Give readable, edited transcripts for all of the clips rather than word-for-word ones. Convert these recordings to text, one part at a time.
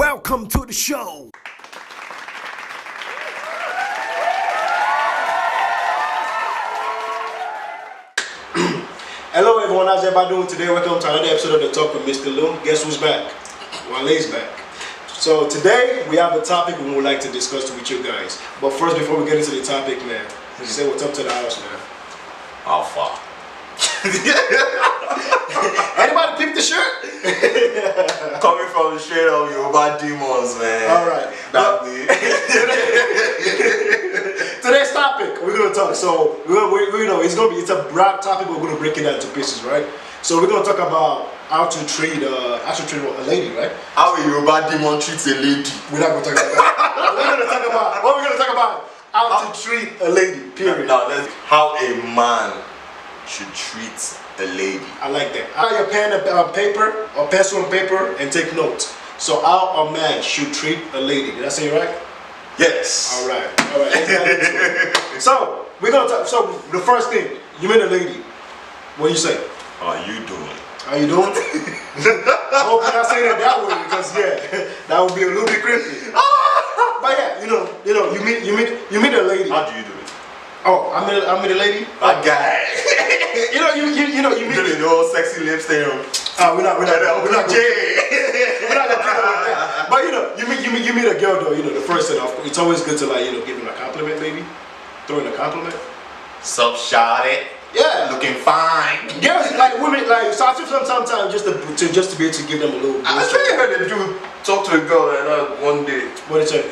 Welcome to the show. Hello everyone, how's everybody doing today? Welcome to another episode of The Talk with Mr.LIL. Guess who's back? Wale's back. So today we have a topic we would like to discuss with you guys. But first, before we get into the topic, man, say what's up to the house, man. How far? Anybody peep the shirt? Coming from the shade of Yoruba demons, man. Alright. That way. Today's topic, we're gonna talk. So it's a broad topic. We're gonna break it down into pieces, right? So we're gonna talk about how to treat a lady, right? How a Yoruba demon treats a lady. We're not gonna talk about that. We're gonna talk about how to treat a lady. Period. Now let's how a man should treat a lady. I like that. Have your pen and paper or pencil and paper and take notes. So how a man should treat a lady. Did I say it right? Yes. All right. Let's get into it. So we're gonna talk. So the first thing, you meet a lady. What do you say? How are you doing? How you doing? I hope you're not saying it that way because that would be a little bit creepy. But yeah, you meet a lady. How do you do it? Oh, I met a lady. That guy. you meet the old sexy lips thing. we're not gonna do that. But you meet a girl though. The first thing, it's always good to give him a compliment, maybe. Throw in a compliment. Self-shouted. Yeah. Looking fine. Girls women so I feel sometimes just to be able to give them a little. I actually heard a dude talk to a girl one day. What did you say?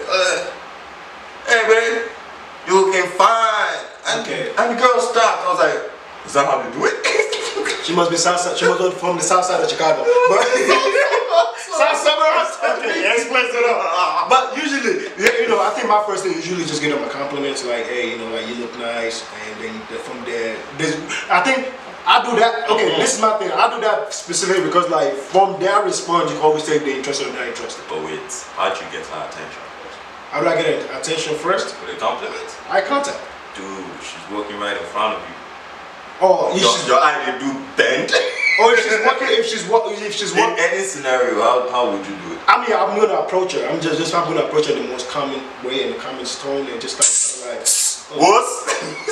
Hey man, you looking fine. Okay. And the girl stopped. I was like, is that how they do it? She must be from the south side of Chicago. But south suburbs. Okay, that explains it all. But usually, I think my first thing is usually just give them a compliment, like, hey, you look nice, and then from there, I think I do that. Okay, this is my thing. I do that specifically because, from their response, you can always say if they're interested or not interested. But wait, how'd you get her attention first? How do I get her attention first? With a compliment? Eye contact. Dude, she's walking right in front of you. Oh, your eye they do bend. Or if she's walking. In any scenario, how would you do it? I mean, I'm gonna approach her. I'm gonna approach her in the most common way, in the common tone, and just like. What?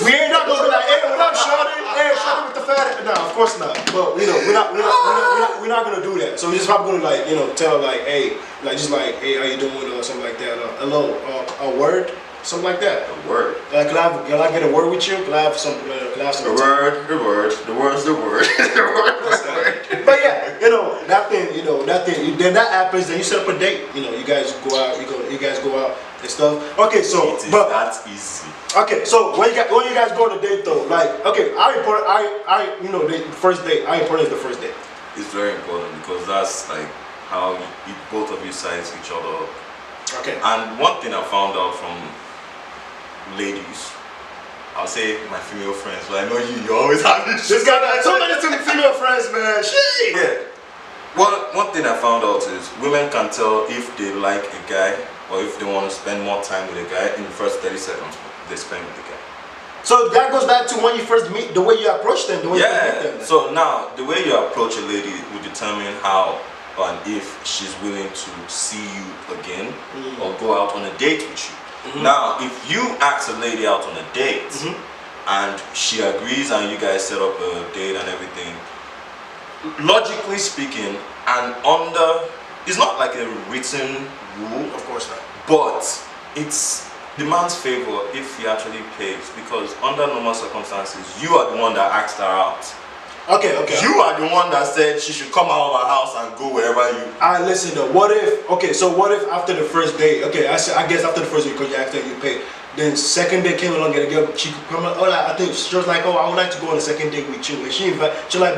We ain't not gonna be like, hey, what up, shorty? Hey, shorty with the fat. No, of course not. But we're not gonna do that. So we're just probably gonna tell her hey, hey, how you doing, or something like that. Hello, a word. Something like that. A word. Can I get a word with you? Can I have some? The word. The word's the word. The word. But yeah, that thing. Then that happens. Then you set up a date. You guys go out. You guys go out and stuff. Okay, so that's easy. Okay, so when you guys go on a date though, the first date. How important is the first date? It's very important because that's how both of you size each other up. Okay. And one thing I found out from ladies, I'll say my female friends, but I know you always have this. This guy got so many female friends, man. Shit. Yeah. One thing I found out is women can tell if they like a guy or if they want to spend more time with a guy in the first 30 seconds they spend with the guy. So that goes back to when you first meet, the way you approach them, the way you meet them. So now the way you approach a lady will determine how and if she's willing to see you again or go out on a date with you. Now, if you ask a lady out on a date and she agrees and you guys set up a date and everything, logically speaking, and it's not like a written rule, Of course not. but it's the man's favor if he actually pays, because under normal circumstances, you are the one that asked her out. Okay. You are the one that said she should come out of her house and go wherever you. Alright, listen though. What if after the first date? Okay, I guess after the first date because you asked her, you paid. Then second date came along and the girl, she could come. I think she was like, I would like to go on a second date with you. And she's like,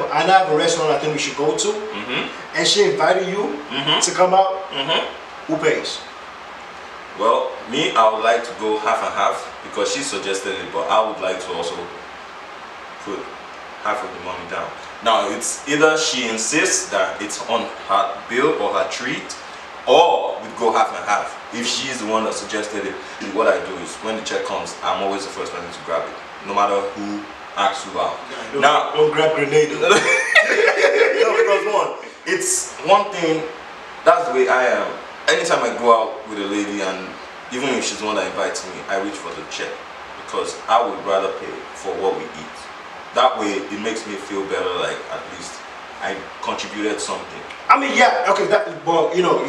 I have a restaurant I think we should go to. And she invited you to come out. Who pays? Well, me, I would like to go half and half because she suggested it, but I would like to also put half of the money down. Now, it's either she insists that it's on her bill or her treat, or we go half and half. If she's the one that suggested it, what I do is when the check comes, I'm always the first person to grab it, no matter who asks you out. Don't grab grenade. No, because it's one thing, that's the way I am. anytime I go out with a lady, and even if she's the one that invites me, I reach for the check because I would rather pay for what we eat. That way, it makes me feel better. Like at least I contributed something. I mean, yeah, okay, but you know,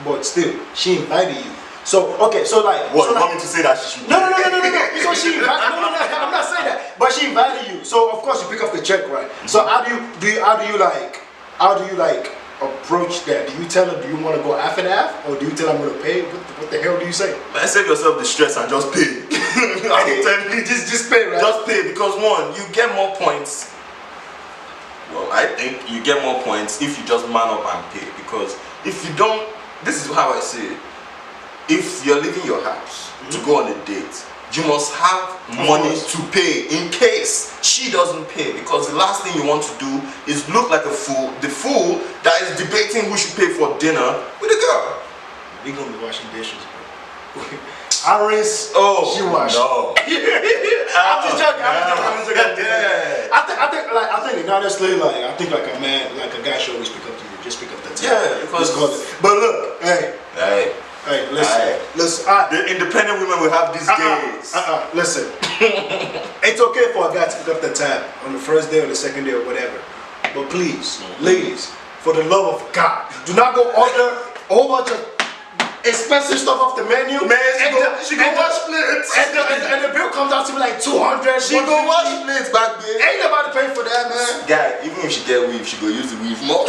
but still, she invited you. So okay, so like, what so you like, want me to say that she should? No. So she invited. No, I'm not saying that. But she invited you. So of course you pick up the check, right? So how do you approach that? Do you tell her, do you want to go half and half, or do you tell her I'm going to pay? What the hell do you say? Man, save yourself the stress and just pay. just pay, right? Just pay, because one, you get more points. Well, I think you get more points if you just man up and pay. Because if you don't, this is how I see it. If you're leaving your house to go on a date, you must have money to pay in case she doesn't pay. Because the last thing you want to do is look like a fool, the fool that is debating who should pay for dinner with a girl. We're gonna be washing dishes, bro. I rinse, she wash. No. I'm just joking. I think honestly, like I think like a man, like a guy should always pick up to you. Just pick up the tab. Yeah, because. But look, hey, listen. The independent women will have these days. Listen. It's okay for a guy to pick up the tab on the first day or the second day or whatever. But please, ladies, for the love of God, do not go order a whole bunch of expensive stuff off the menu. Man, she go wash plates. And the bill comes out to be like 200. She go wash plates back there. Ain't nobody paying for that, man. Guy, even if she get weave, she go use the weave more.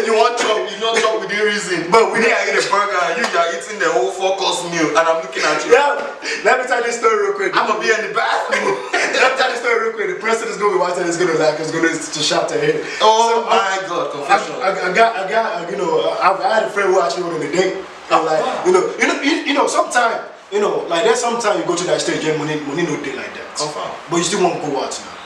You want chop, you don't chop within reason. But we need to eat a burger and you are eating the whole 4-course meal and I'm looking at you. Yeah, let me tell you this story real quick. I'm gonna be in the bathroom. Let me tell you this story real quick. The president's gonna be watching, he's gonna like, he's gonna to shout at him. Oh so, my God, confession. I got, you know, I've had a friend who actually went on a date. And like, you know, sometimes, you know, like there's sometimes you go to that stage and money no day like that. But you still want to go out now.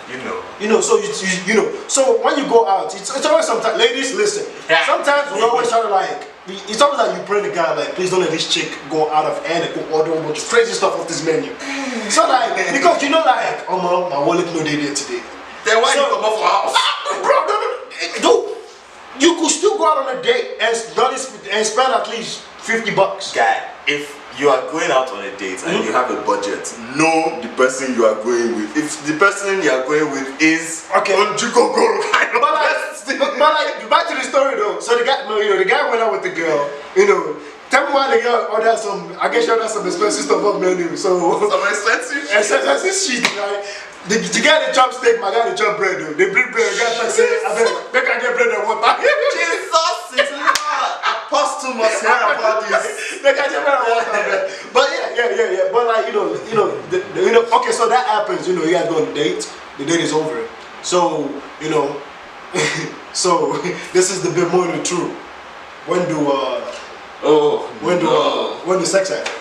You know, so you know, so when you go out, it's always sometimes, ladies, listen. Yeah. Sometimes we always try to like, it's always like you pray the guy like, please don't let this chick go out of hand and go order a bunch of crazy stuff off this menu. So like, because you know like, oh my wallet no day there today. Then why you come off for house? Bro, dude, you could still go out on a date and spend at least $50. Guy, if you are going out on a date and you have a budget, know the person you are going with. If the person you are going with is okay, on Juko kind of but like back to the story though. So the guy, you know, the guy went out with the girl. You know, tell me why the girl ordered some. I guess she ordered some expensive stuff off menu. So some expensive shit, right? The guy the chop steak, my guy the chop bread. Though. They bring bread. The guy try to say, I can get bread and water. Jesus is Lord. Apostle must hear about this. They can get bread and water. But yeah. But like you know, okay. So that happens. You know, you guys go on a date. The date is over. So you know, so this is the bit more than true. When do when do sex happen?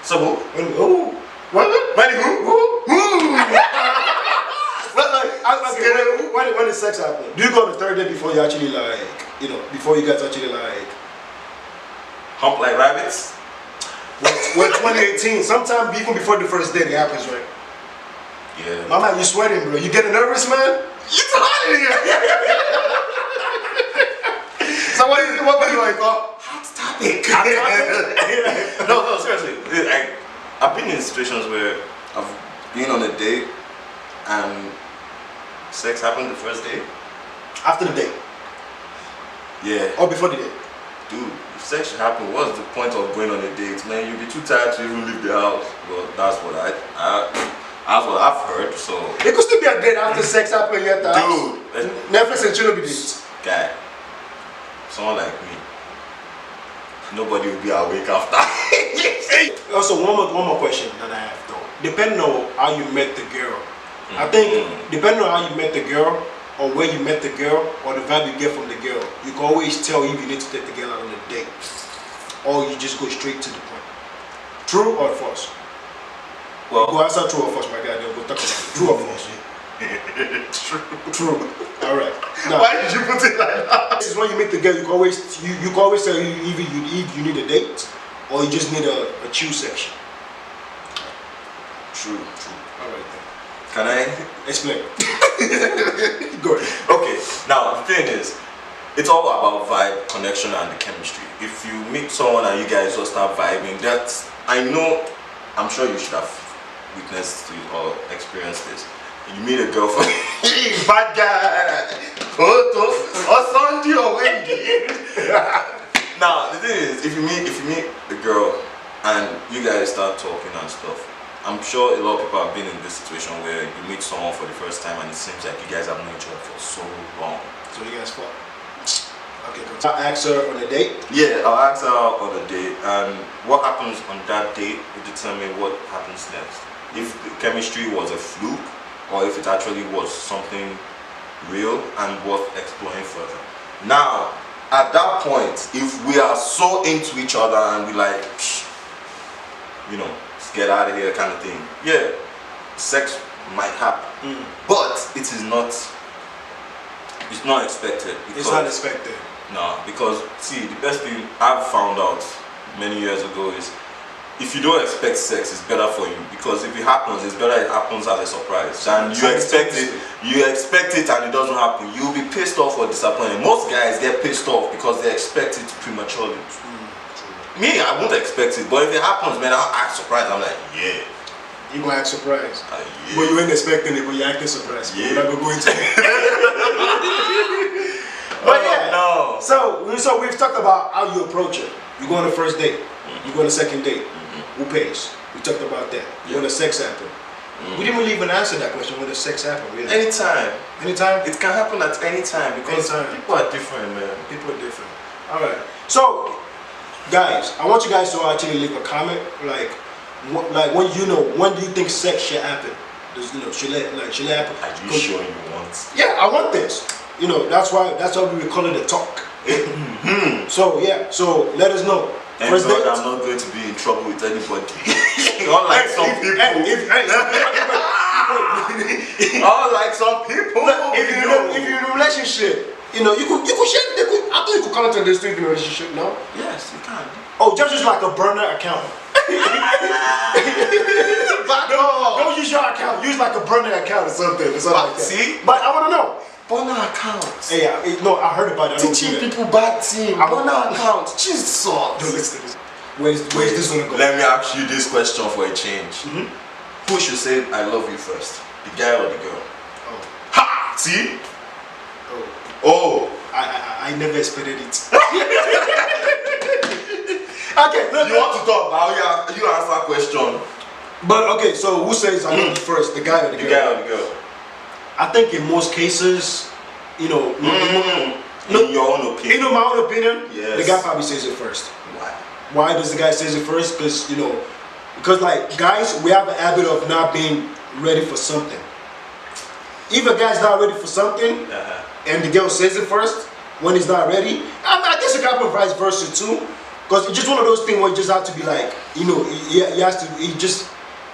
So when who? When does sex happen? Do you go on the third day before you actually like, you know, before you guys actually like hump like rabbits? Well, 2018, sometime even before the first date it happens, right? Yeah. Mama, you sweating, bro? You getting nervous, man? It's hot in here. So what do you like? Hot topic. No, seriously. I've been in situations where I've been on a date and sex happened the first day. After the date? Yeah. Or before the date? Dude, if sex should happen, what's the point of going on a date? Man, you'll be too tired to even leave the house. Well, that's what I've heard, so... It could still be a date after sex happened at the house. Dude. Netflix and chill be dates. Guy, someone like me, nobody will be awake after. Also, one more question that I have though. Depending on how you met the girl, I think depending on how you met the girl, or where you met the girl, or the vibe you get from the girl, you can always tell if you need to take the girl out on a date, or you just go straight to the point. True or false? Well, go answer true or false, my guy. Then we'll talk about it. True or false? True. All right. Now, why did you put it like that? This is when you meet the girl. You can always tell either you need a date or you just need a chill section. True. All right then. Can I explain? Go ahead. Okay. Now the thing is, it's all about vibe, connection, and the chemistry. If you meet someone and you guys just start vibing, that's, I'm sure you should have witnessed it or experienced this. You meet a girl from bad guy, or Sunday or Wendy. Now the thing is, if you meet the girl and you guys start talking and stuff, I'm sure a lot of people have been in this situation where you meet someone for the first time and it seems like you guys have known each other for so long. So you guys fought. Okay, cool. I'll ask her on a date? Yeah, I'll ask her out on a date, and what happens on that date will determine what happens next. If the chemistry was a fluke, or if it actually was something real and worth exploring further. Now, at that point, if we are so into each other and we like, you know, let's get out of here kind of thing, yeah, sex might happen, but it's not expected. It's not expected. No, because see, the best thing I've found out many years ago is if you don't expect sex, it's better for you, because if it happens, it's better it happens as a surprise than you expect it and it doesn't happen. You'll be pissed off or disappointed. Most guys get pissed off because they expect it prematurely. Me, I won't expect it, but if it happens, man, I'll act surprised. I'm like, yeah. You gonna act surprised? Yeah. But you ain't expecting it, but you acting surprised. Yeah. You're not gonna go into it. But yeah, no. So we've talked about how you approach it. You go on the first date, you go on the second date. Who pays? We talked about that. When the sex happen. We didn't really even answer that question. When the sex happen, really? Anytime. Anytime? It can happen at any time because people are different, man. People are different. All right. So, guys, I want you guys to actually leave a comment, like when do you think sex should happen? Does should it happen? Are you sure you want? Yeah, I want this. That's why we call it a talk. So yeah, so let us know. First date, I'm not going to be in trouble with anybody. Unlike some people. Unlike some people. If you're in a relationship, you could share. I thought you could comment on this thing in a relationship. No. Yes, you can. Oh, just use like a burner account. Don't use your account. Use like a burner account or something. Like that. See? But I want to know. Burner accounts. Hey, no, I heard about that. Teaching people bad team. Burner accounts. Jesus. No, listen to this. Where's this gonna go? Let me ask you this question for a change. Who should say I love you first? The guy or the girl? Oh. Ha! See? Oh. I never expected it. Okay, look. You want to talk about you answer that question. But okay, so who says I love you first? The guy or the girl? The guy or the girl? I think in most cases, in your own opinion. In my own opinion, yes. The guy probably says it first. Why? Why does the guy says it first? Because like guys, we have a habit of not being ready for something. If a guy's not ready for something, and the girl says it first when he's not ready, I guess it can happen vice versa too. Because it's just one of those things where you just have to be like, he has to,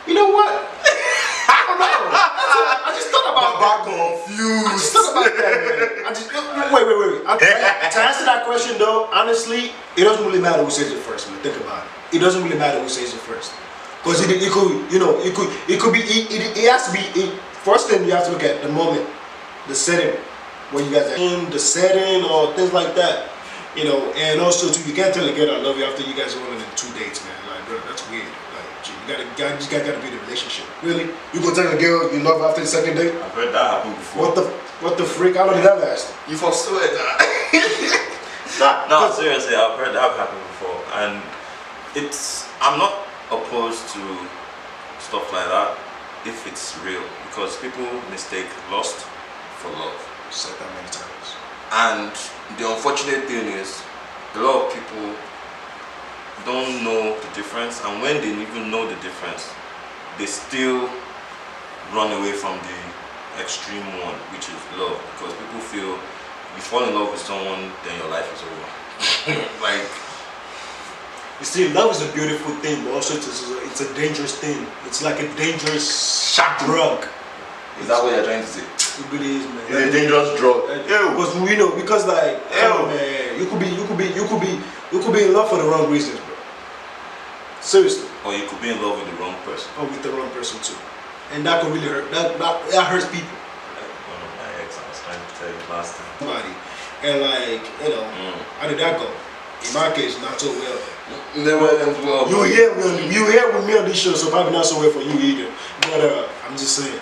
you know what? I don't know. I just thought about that. Confused. I just thought about that, man. Wait. To answer that question though, honestly, it doesn't really matter who says it first, man. Think about it. It doesn't really matter who says it first. Because it has to be, first thing you have to look at the moment, the setting, where you guys are in, the setting, or things like that. And also too, you can't tell a girl I love you after you guys are only in 2 dates, man. Like, bro, that's weird. Like, you just gotta be in a relationship. Really? You gonna tell a girl you love her after the second date? I've heard that happen before. What the freak? How long did that last? You forswear that? No, seriously, I've heard that happen before, and I'm not opposed to stuff like that if it's real, because people mistake lust for love. Said that many times. And the unfortunate thing is, a lot of people don't know the difference, and when they even know the difference, they still run away from the extreme one, which is love, because people feel you fall in love with someone, then your life is over. Like, you see, love is a beautiful thing, but also it's a dangerous thing. It's like a dangerous drug. Is that what you're trying to say? It really is, man. It's a dangerous drug. Because like, man, you could be in love for the wrong reasons, bro. Seriously. Or you could be in love with the wrong person. Or with the wrong person too, and that could really hurt. That hurts people. Like one of my ex, I was trying to tell you last time. And like, you know, how did that go? In my case, not so well. Never ends well. You here with me on this show, so probably not so well for you either. But I'm just saying.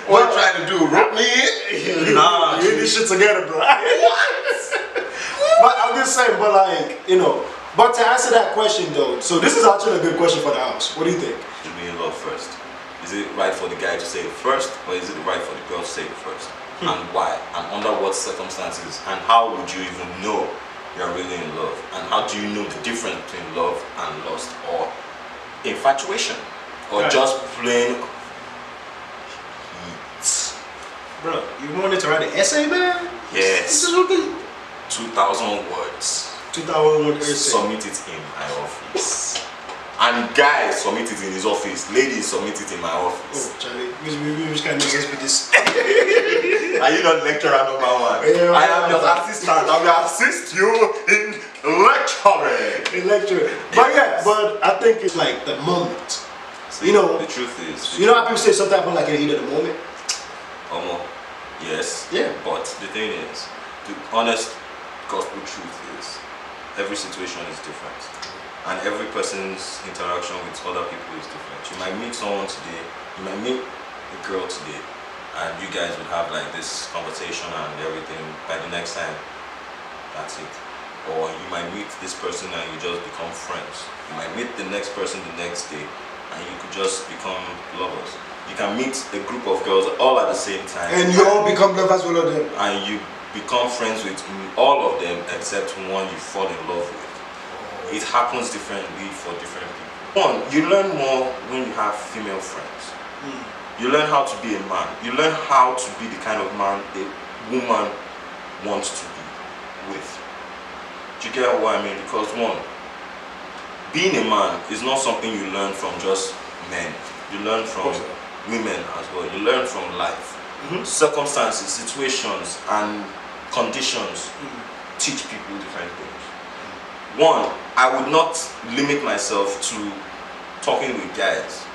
What you trying to do? Rope me in? Nah, you this shit together, bro. What? But I'm just saying, but like, you know, but to answer that question though, so this is actually a good question for the house. What do you think? Should be in love first. Is it right for the guy to say it first, or is it right for the girl to say it first? And why? And under what circumstances? And how would you even know you're really in love? And how do you know the difference between love and lust, or infatuation, or just plain heat? Bro, you wanted to write an essay, man? Yes. This is okay. 2,000 words. 2,000 words essay. Submit it in my office. And guys submit it in his office. Ladies submit it in my office. Oh, Charlie, which kind of nonsense with this? Are you not lecturer number one? Yeah, I am your assistant. I will assist you in lecturing. In lecturing. But yeah, but I think it's like the moment. See, you know, the truth is. You know how people say something happen like in the heat of the moment? Yes. Yeah. But the thing is, the honest gospel truth is, every situation is different. And every person's interaction with other people is different. You might meet someone today, you might meet a girl today, and you guys would have like this conversation and everything. By the next time, that's it. Or you might meet this person and you just become friends. You might meet the next person the next day and you could just become lovers. You can meet a group of girls all at the same time. And you all become lovers with all of them. And you become friends with all of them except one you fall in love with. It happens differently for different people. One, you learn more when you have female friends. You learn how to be a man. You learn how to be the kind of man a woman wants to be with. Do you get what I mean? Because one, being a man is not something you learn from just men. You learn from women as well. You learn from life. Circumstances, situations, and conditions teach people different things. One, I would not limit myself to talking with guys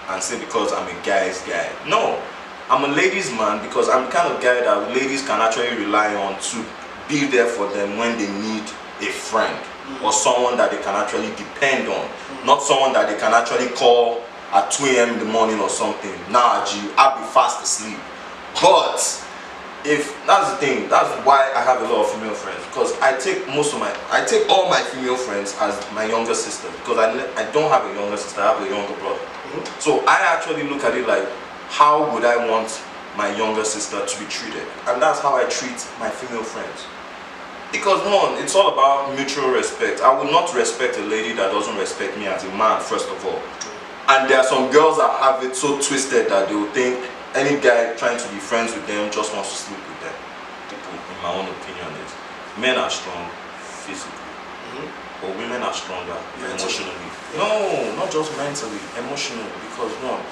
and say because I'm a guy's guy. No, I'm a ladies' man because I'm the kind of guy that ladies can actually rely on to be there for them when they need a friend or someone that they can actually depend on, not someone that they can actually call at 2 a.m. in the morning or something. Nah, G, I'll be fast asleep. But if that's the thing, that's why I have a lot of female friends, because I take all my female friends as my younger sister, because I don't have a younger sister, I have a younger brother. So I actually look at it like, how would I want my younger sister to be treated? And that's how I treat my female friends. Because one, it's all about mutual respect. I will not respect a lady that doesn't respect me as a man, first of all. And there are some girls that have it so twisted that they will think any guy trying to be friends with them just wants to sleep with them. People, in my own opinion, is men are strong physically, but women are stronger emotionally. No, not just mentally, emotionally. Because one,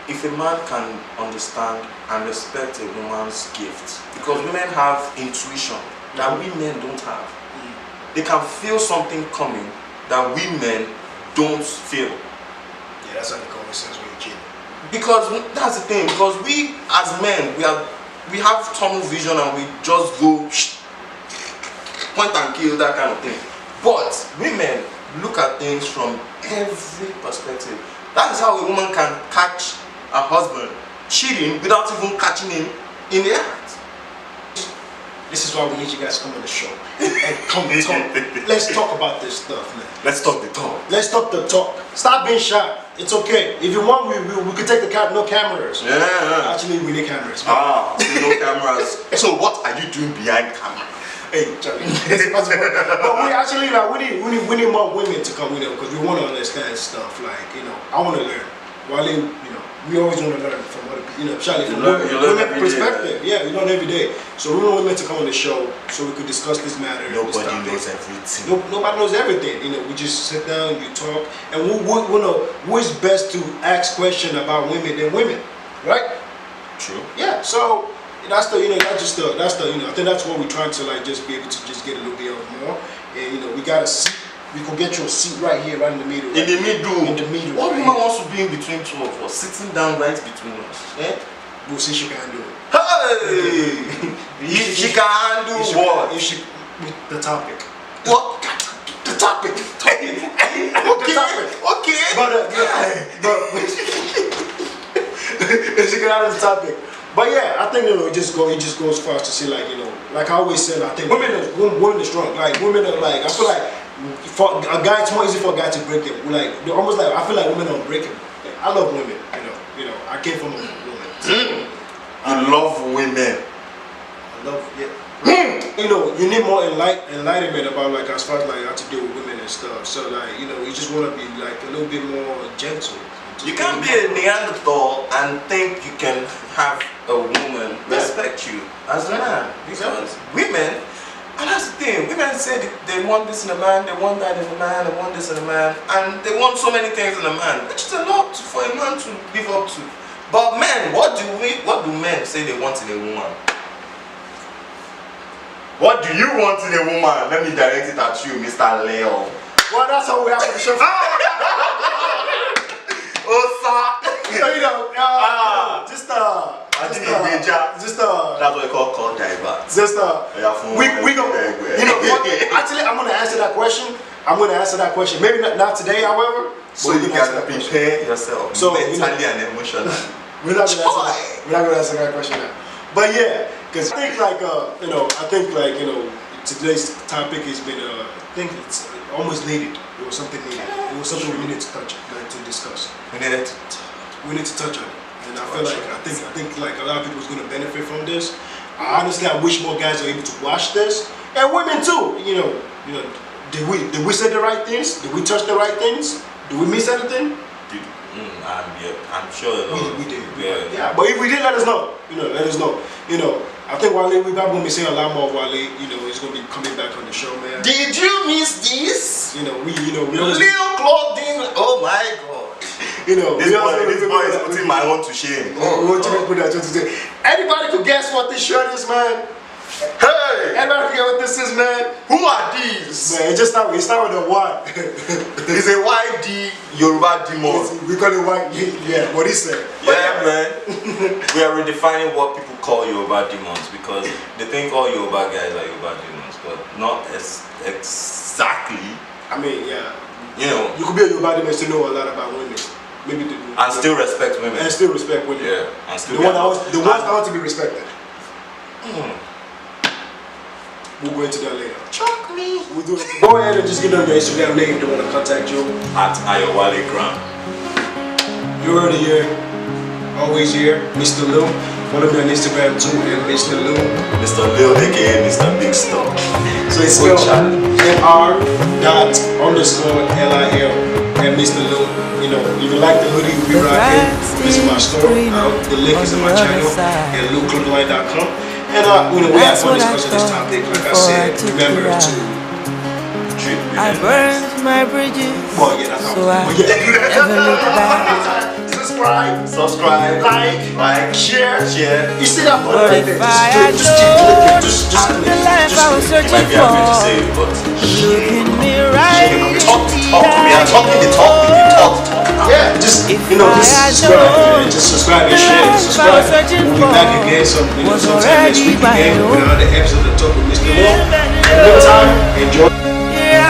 if a man can understand and respect a woman's gift, because women have intuition that we men don't have. They can feel something coming that we men don't feel. Yeah, that's how the common sense when you're kidding. Because that's the thing, because we as men, we have tunnel vision and we just go point and kill, that kind of thing. But women look at things from every perspective. That is how a woman can catch a husband cheating without even catching him in the act. This is why we need you guys to come on the show and come talk. Let's talk about this stuff, man. Let's talk the talk. Let's talk the talk. Stop being shy. It's okay. If you want, we could take the no cameras. Yeah. Actually, we need cameras. No cameras. So what are you doing behind camera? Hey, Charlie. But we actually we need more women to come, because we want to understand stuff. Like, I want to learn. While we always want to learn from other people. Charlie, from women perspective. Yeah, we learn every day. So we want women to come on the show so we could discuss this matter. Nobody knows everything. Nobody knows everything. We just sit down, you talk, and who is best to ask questions about women than women, right? True. Yeah. So that's the I think that's what we're trying to just be able to just get a little bit of more. And we got a seat. We could get you a seat right here, right in the middle. In the middle. In the middle. What woman wants to be in between two of us, sitting down right between us? we'll see she can do it. Hey! She can do what? If she, with the topic. What? The topic. Okay. Okay. But if she can handle the topic. But yeah, I think it just goes far to see, like, like I always said, I think women are strong. Like women are like, I feel like for a guy, it's more easy for a guy to break them. Like they're almost like, I feel like women don't break him. Like, I love women. I came from a woman. I love women. I love you need more enlightenment about, like, as far as like how to deal with women and stuff. So like you just want to be like a little bit more gentle. You can't be a Neanderthal and think you can have a woman respect you as a man. Because women, and that's the thing, women say they want this in a man, they want that in a man, they want this in a man, and they want so many things in a man, which is a lot for a man to live up to. But men, what do men say they want in a woman? What do you want in a woman? Let me direct it at you, Mr.LIL. Well, that's how we have to show. Oh, sir. That's what we call divert. Actually, I'm gonna answer that question. Maybe not today, however. So you can prepare yourself, so mentally and emotionally. We're not gonna answer that question now. But yeah, because I think today's topic has been I think it's almost needed. It was something needed. It was something we needed to touch, like to discuss. We need to touch on it. And I feel like I think like a lot of people is gonna benefit from this. Honestly, I wish more guys are able to watch this. And women too. Did we say the right things? Did we touch the right things? Did we miss anything? I'm sure we did. Yeah, but if we did, let us know. Let us know. I think Wale, we're going to be seeing a lot more of Wale. He's going to be coming back on the show, man. Did you miss this? We Little clothing. Oh my God. This boy is putting my own to shame. Anybody could guess what this shirt is, man? Hey! Everybody can guess what this is, man? Who are these? Man, it start with a Y. It's a YD Yoruba demon. We call it Y. Yeah, what he said. Yeah, man. We are redefining what people call Yoruba demons, because they think all Yoruba guys are Yoruba demons, but not exactly. I mean, yeah. You could be a Yoruba demon and still know a lot about women. And still respect women. And still respect women. Yeah. And still the ones that want to be respected. We'll go into that later. Chuck me. We'll do it. Go ahead and just give them your Instagram name if they want to contact you. At @ayowalegram. You already here. Always here. Mr.LIL. Follow me on Instagram too and Mr.LIL. Mr.LIL, aka Mr. Big Stuff. So it's spelled MR._LIL and Mr.LIL. If you like the hoodie, we'll be rocking. Visit my store. The link is in my channel at lilclothesline.com. And we have fun discussing this topic. Like I said, remember to treat women. I burned my bridges, Well, yeah, that's so I never look back. Subscribe, like, share. You see that button But right there? if I had Just keep clicking. Just the life I was searching Might be happy to for, say it, but looking me right in talk to me. I'm the talking the talk. yeah, just If just I had subscribe. known Just subscribe and the share. life I was Subscribe. searching We'll be for back again sometime was next already week by again now. with another episode of Talk with Mr. LIL. Have a good time. Enjoy. Yeah,